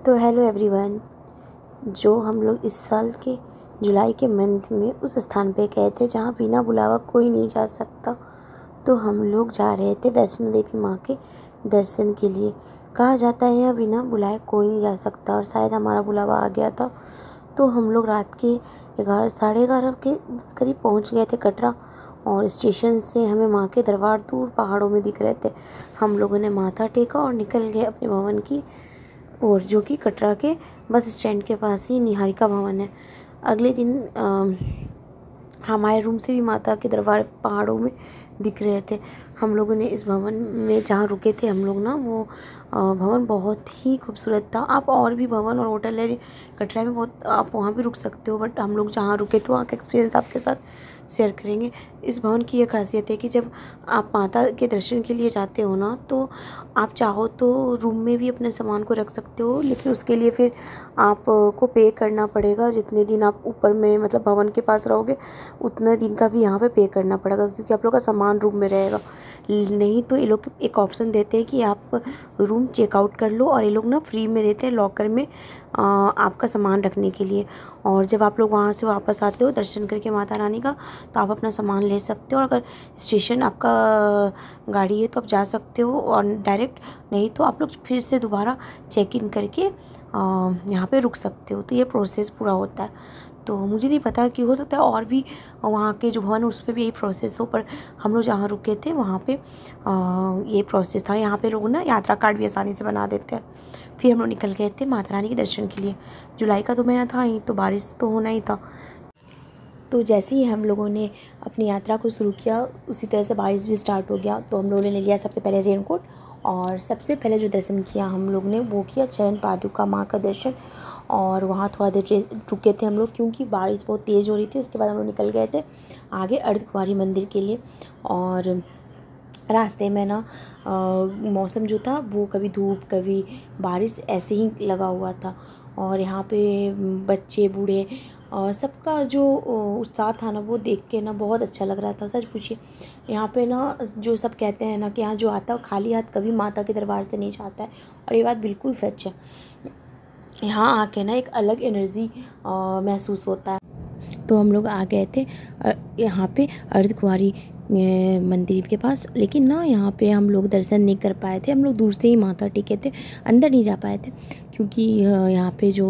तो hello everyone. जो हम लोग इस साल के जुलाई के मंथ में उस स्थान पे गए थे जहाँ बिना बुलावा कोई नहीं जा सकता, तो हम लोग जा रहे थे वैष्णो देवी माँ के दर्शन के लिए। कहा जाता है यहाँ बिना बुलाए कोई नहीं जा सकता, और शायद हमारा बुलावा आ गया था। तो हम लोग रात के 11 साढ़े 11 के करीब पहुँच गए थे कटरा, और स्टेशन से हमें माँ के दरबार दूर पहाड़ों में दिख रहे थे। हम लोगों ने माथा टेका और निकल गए अपने भवन की और जो कि कटरा के बस स्टैंड के पास ही निहारिका भवन है। अगले दिन हमारे रूम से भी माता के दरबार पहाड़ों में दिख रहे थे। हम लोगों ने इस भवन में जहाँ रुके थे हम लोग ना, वो भवन बहुत ही खूबसूरत था। आप और भी भवन और होटल है कटरा में बहुत, आप वहाँ भी रुक सकते हो, बट हम लोग जहाँ रुके थे वहाँ का एक्सपीरियंस आपके साथ शेयर करेंगे। इस भवन की यह खासियत है कि जब आप माता के दर्शन के लिए जाते हो ना, तो आप चाहो तो रूम में भी अपने सामान को रख सकते हो, लेकिन उसके लिए फिर आपको पे करना पड़ेगा। जितने दिन आप ऊपर में मतलब भवन के पास रहोगे उतने दिन का भी यहाँ पे करना पड़ेगा, क्योंकि आप लोग का सामान रूम में रहेगा। नहीं तो ये लोग एक ऑप्शन देते हैं कि आप रूम चेकआउट कर लो, और ये लोग ना फ्री में देते हैं लॉकर में आपका सामान रखने के लिए। और जब आप लोग वहाँ से वापस आते हो दर्शन करके माता रानी का, तो आप अपना सामान ले सकते हो। और अगर स्टेशन आपका गाड़ी है तो आप जा सकते हो और डायरेक्ट, नहीं तो आप लोग फिर से दोबारा चेक इन करके यहाँ पे रुक सकते हो। तो ये प्रोसेस पूरा होता है। तो मुझे नहीं पता कि हो सकता है और भी वहाँ के जो भवन उस पर भी यही प्रोसेस हो, पर हम लोग जहाँ रुके थे वहाँ पे ये प्रोसेस था। यहाँ पे लोग ना यात्रा कार्ड भी आसानी से बना देते हैं। फिर हम लोग निकल गए थे माता रानी के दर्शन के लिए। जुलाई का तो महीना था ही, तो बारिश तो होना ही था। तो जैसे ही हम लोगों ने अपनी यात्रा को शुरू किया उसी तरह से बारिश भी स्टार्ट हो गया। तो हम लोगों ने ले लिया सबसे पहले रेनकोट, और सबसे पहले जो दर्शन किया हम लोग ने वो किया चरण पादुका माँ का दर्शन। और वहाँ थोड़ा देर रुके थे हम लोग, क्योंकि बारिश बहुत तेज़ हो रही थी। उसके बाद हम लोग निकल गए थे आगे अर्धकुंवारी मंदिर के लिए। और रास्ते में ना मौसम जो था वो कभी धूप कभी बारिश ऐसे ही लगा हुआ था। और यहाँ पे बच्चे बूढ़े और सबका जो उत्साह था ना, वो देख के ना बहुत अच्छा लग रहा था। सच पूछिए, यहाँ पे ना जो सब कहते हैं ना कि यहाँ जो आता है खाली हाथ कभी माता के दरबार से नहीं जाता है, और ये बात बिल्कुल सच है। यहाँ आके ना एक अलग एनर्जी महसूस होता है। तो हम लोग आ गए थे यहाँ पे अर्धकुंवारी मंदिर के पास, लेकिन ना यहाँ पे हम लोग दर्शन नहीं कर पाए थे। हम लोग दूर से ही माथा टेके थे, अंदर नहीं जा पाए थे, क्योंकि यहाँ पे जो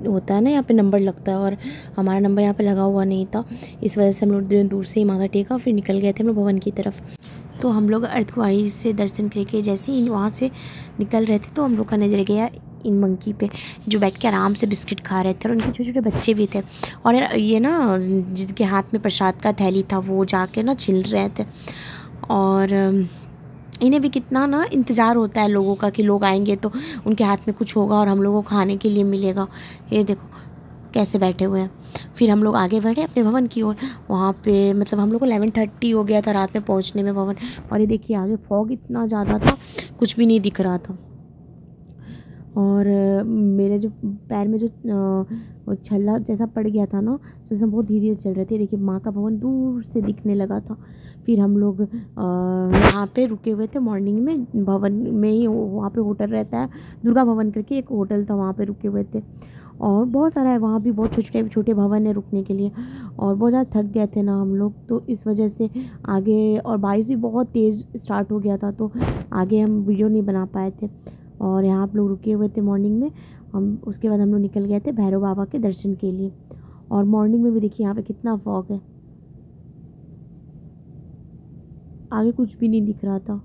होता है ना, यहाँ पे नंबर लगता है और हमारा नंबर यहाँ पे लगा हुआ नहीं था। इस वजह से हम लोग दूर से ही माथा टेका, फिर निकल गए थे हम लोग भवन की तरफ। तो हम लोग अर्धकुंवारी से दर्शन करके जैसे ही वहाँ से निकल रहे थे, तो हम लोग का नज़र गया इन मंकी पे, जो बैठ के आराम से बिस्किट खा रहे थे, और उनके छोटे छोटे बच्चे भी थे। और ये ना जिसके हाथ में प्रसाद का थैली था वो जाके ना छिल रहे थे। और इन्हें भी कितना ना इंतज़ार होता है लोगों का कि लोग आएंगे तो उनके हाथ में कुछ होगा और हम लोगों को खाने के लिए मिलेगा। ये देखो कैसे बैठे हुए हैं। फिर हम लोग आगे बढ़े अपने भवन की ओर। वहाँ पे मतलब हम लोग को 11:30 हो गया था रात में पहुँचने में भवन। और ये देखिए आगे फॉग इतना ज़्यादा था, कुछ भी नहीं दिख रहा था। और मेरे जो पैर में जो छल्ला जैसा पड़ गया था ना, तो हम बहुत धीरे धीरे चल रहे थे। देखिए माँ का भवन दूर से दिखने लगा था। फिर हम लोग यहाँ पे रुके हुए थे मॉर्निंग में, भवन में ही वहाँ पे होटल रहता है, दुर्गा भवन करके एक होटल था, वहाँ पे रुके हुए थे। और बहुत सारा है वहाँ भी, बहुत छोटे छोटे छोटे भवन है रुकने के लिए। और बहुत ज़्यादा थक गए थे ना हम लोग, तो इस वजह से आगे, और बारिश भी बहुत तेज़ स्टार्ट हो गया था, तो आगे हम वीडियो नहीं बना पाए थे। और यहाँ आप लोग रुके हुए थे मॉर्निंग में। उसके बाद हम लोग निकल गए थे भैरव बाबा के दर्शन के लिए। और मॉर्निंग में भी देखिए यहाँ पे कितना फॉग है, आगे कुछ भी नहीं दिख रहा था।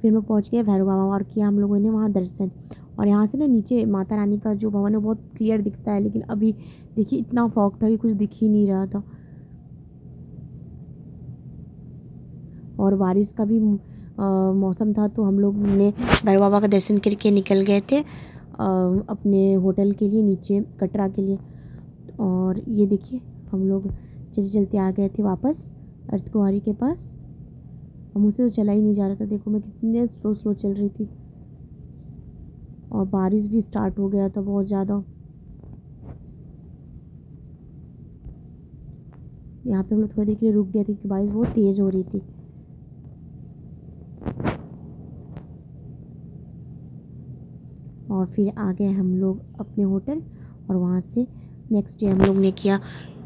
फिर मैं पहुँच गया भैरव बाबा और किया हम लोगों ने वहाँ दर्शन। और यहाँ से ना नीचे माता रानी का जो भवन है बहुत क्लियर दिखता है, लेकिन अभी देखिए इतना फॉग था कि कुछ दिख ही नहीं रहा था। और बारिश का भी मौसम था, तो हम लोग ने भैरव बाबा का दर्शन करके निकल गए थे अपने होटल के लिए नीचे कटरा के लिए। और ये देखिए हम लोग चलते चलते आ गए थे वापस अर्धकुंवारी के पास। और मुझसे तो चला ही नहीं जा रहा था, देखो मैं कितने स्लो स्लो चल रही थी। और बारिश भी स्टार्ट हो गया था बहुत ज़्यादा। यहाँ पे हम लोग थोड़ी देर के लिए रुक गए थे क्योंकि बारिश बहुत तेज़ हो रही थी। और फिर आ गए हम लोग अपने होटल और वहाँ से नेक्स्ट डे हम लोग ने किया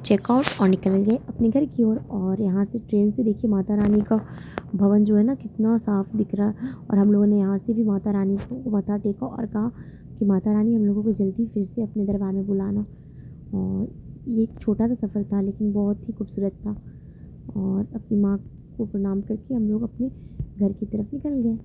चेकआउट और निकल गए अपने घर की ओर। और यहाँ से ट्रेन से देखिए माता रानी का भवन जो है ना कितना साफ दिख रहा है। और हम लोगों ने यहाँ से भी माता रानी को माथा टेका और कहा कि माता रानी हम लोगों को जल्दी फिर से अपने दरबार में बुलाना। और ये एक छोटा सा सफ़र था लेकिन बहुत ही खूबसूरत था। और अपनी माँ को प्रणाम करके हम लोग अपने घर की तरफ निकल गए।